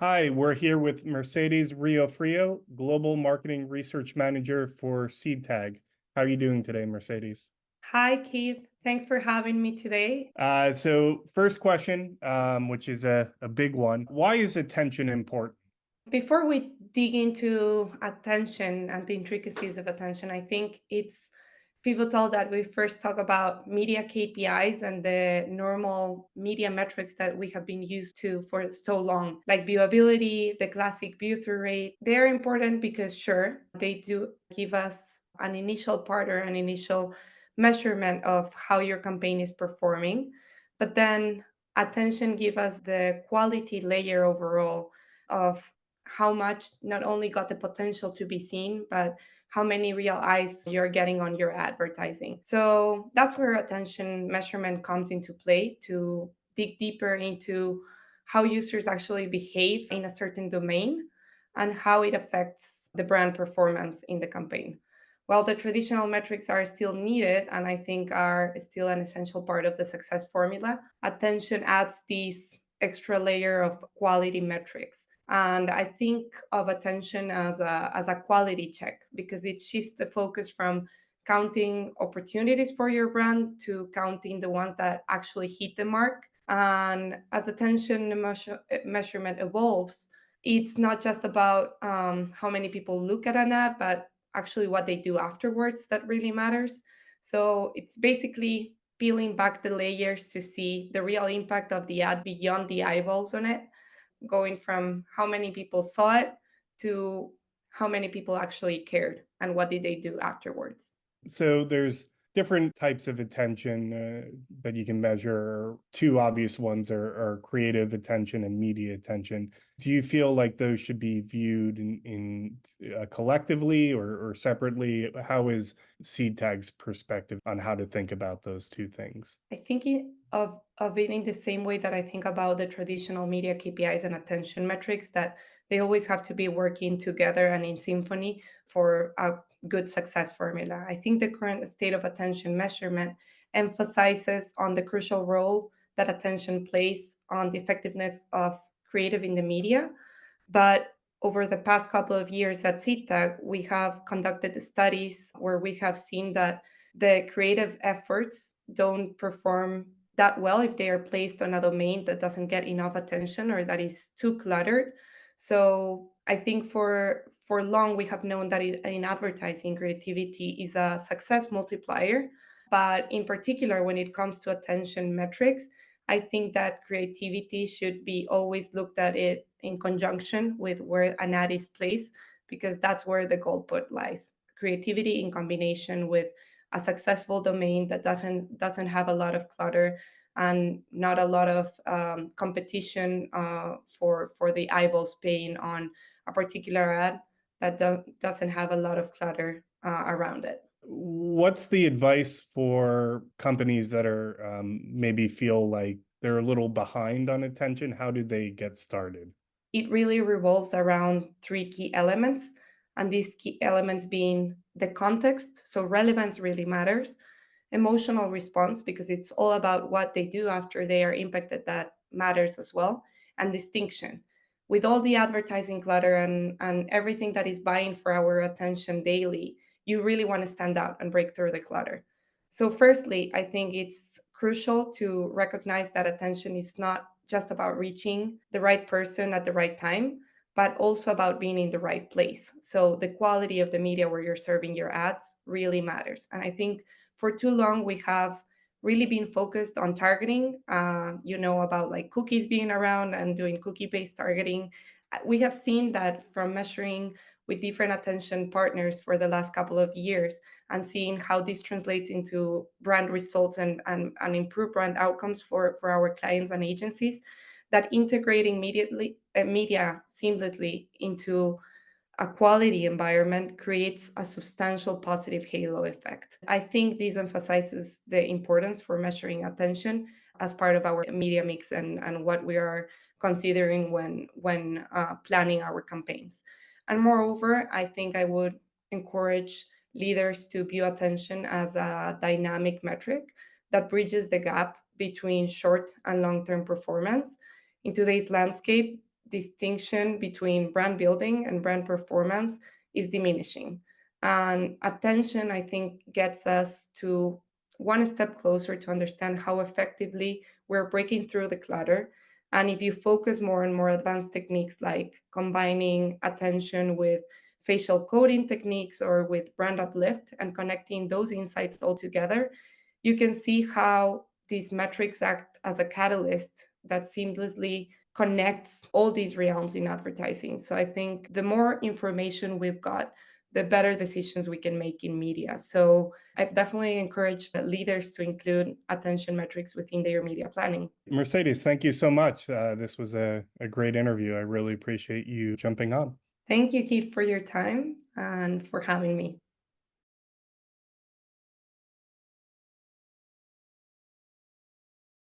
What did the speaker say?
Hi, we're here with Mercedes Riofrio, Global Marketing Research Manager for Seedtag. How are you doing today, Mercedes? Hi, Keith. Thanks for having me today. So first question, which is a big one. Why is attention important? Before we dig into attention and the intricacies of attention, I think it's pivotal that we first talk about media KPIs and the normal media metrics that we have been used to for so long, like viewability, the classic view through rate. They're important because, sure, they do give us an initial part or an initial measurement of how your campaign is performing. But then attention give us the quality layer overall of how much not only got the potential to be seen, but how many real eyes you're getting on your advertising. So that's where attention measurement comes into play to dig deeper into how users actually behave in a certain domain and how it affects the brand performance in the campaign. While the traditional metrics are still needed and I think are still an essential part of the success formula, attention adds this extra layer of quality metrics. And I think of attention as a quality check because it shifts the focus from counting opportunities for your brand to counting the ones that actually hit the mark. And as measurement evolves, it's not just about how many people look at an ad, but actually what they do afterwards that really matters. So it's basically peeling back the layers to see the real impact of the ad beyond the eyeballs on it, going from how many people saw it to how many people actually cared and what did they do afterwards. So there's different types of attention that you can measure. Two obvious ones are creative attention and media attention. Do you feel like those should be viewed in collectively or separately? How is Seedtag's perspective on how to think about those two things? I think of it in the same way that I think about the traditional media KPIs and attention metrics, that they always have to be working together and in symphony for a good success formula. I think the current state of attention measurement emphasizes on the crucial role that attention plays on the effectiveness of creative in the media. But over the past couple of years at Seedtag, we have conducted studies where we have seen that the creative efforts don't perform that well if they are placed on a domain that doesn't get enough attention or that is too cluttered. So I think for long we have known that in advertising, creativity is a success multiplier. But in particular, when it comes to attention metrics, I think that creativity should be always looked at it in conjunction with where an ad is placed, because that's where the gold put lies. Creativity in combination with a successful domain that doesn't have a lot of clutter and not a lot of competition for the eyeballs paying on a particular ad that doesn't have a lot of clutter around it. What's the advice for companies that are maybe feel like they're a little behind on attention? How do they get started? It really revolves around three key elements, and these key elements being the context, so relevance really matters, emotional response, because it's all about what they do after they are impacted, that matters as well, and distinction. With all the advertising clutter and everything that is buying for our attention daily, you really want to stand out and break through the clutter. So, firstly, I think it's crucial to recognize that attention is not just about reaching the right person at the right time, but also about being in the right place. So, the quality of the media where you're serving your ads really matters. And I think for too long, we have really been focused on targeting, about like cookies being around and doing cookie based targeting. We have seen that from measuring with different attention partners for the last couple of years and seeing how this translates into brand results and improved brand outcomes for our clients and agencies, that integrating media seamlessly into a quality environment creates a substantial positive halo effect. I think this emphasizes the importance for measuring attention as part of our media mix and what we are considering when planning our campaigns. And moreover, I think I would encourage leaders to view attention as a dynamic metric that bridges the gap between short and long term performance. In today's landscape, distinction between brand building and brand performance is diminishing. And attention, I think, gets us to one step closer to understand how effectively we're breaking through the clutter. And if you focus more and more advanced techniques like combining attention with facial coding techniques or with brand uplift and connecting those insights all together, you can see how these metrics act as a catalyst that seamlessly connects all these realms in advertising. So I think the more information we've got, the better decisions we can make in media. So I've definitely encouraged leaders to include attention metrics within their media planning. Mercedes, thank you so much. This was a great interview. I really appreciate you jumping on. Thank you, Keith, for your time and for having me.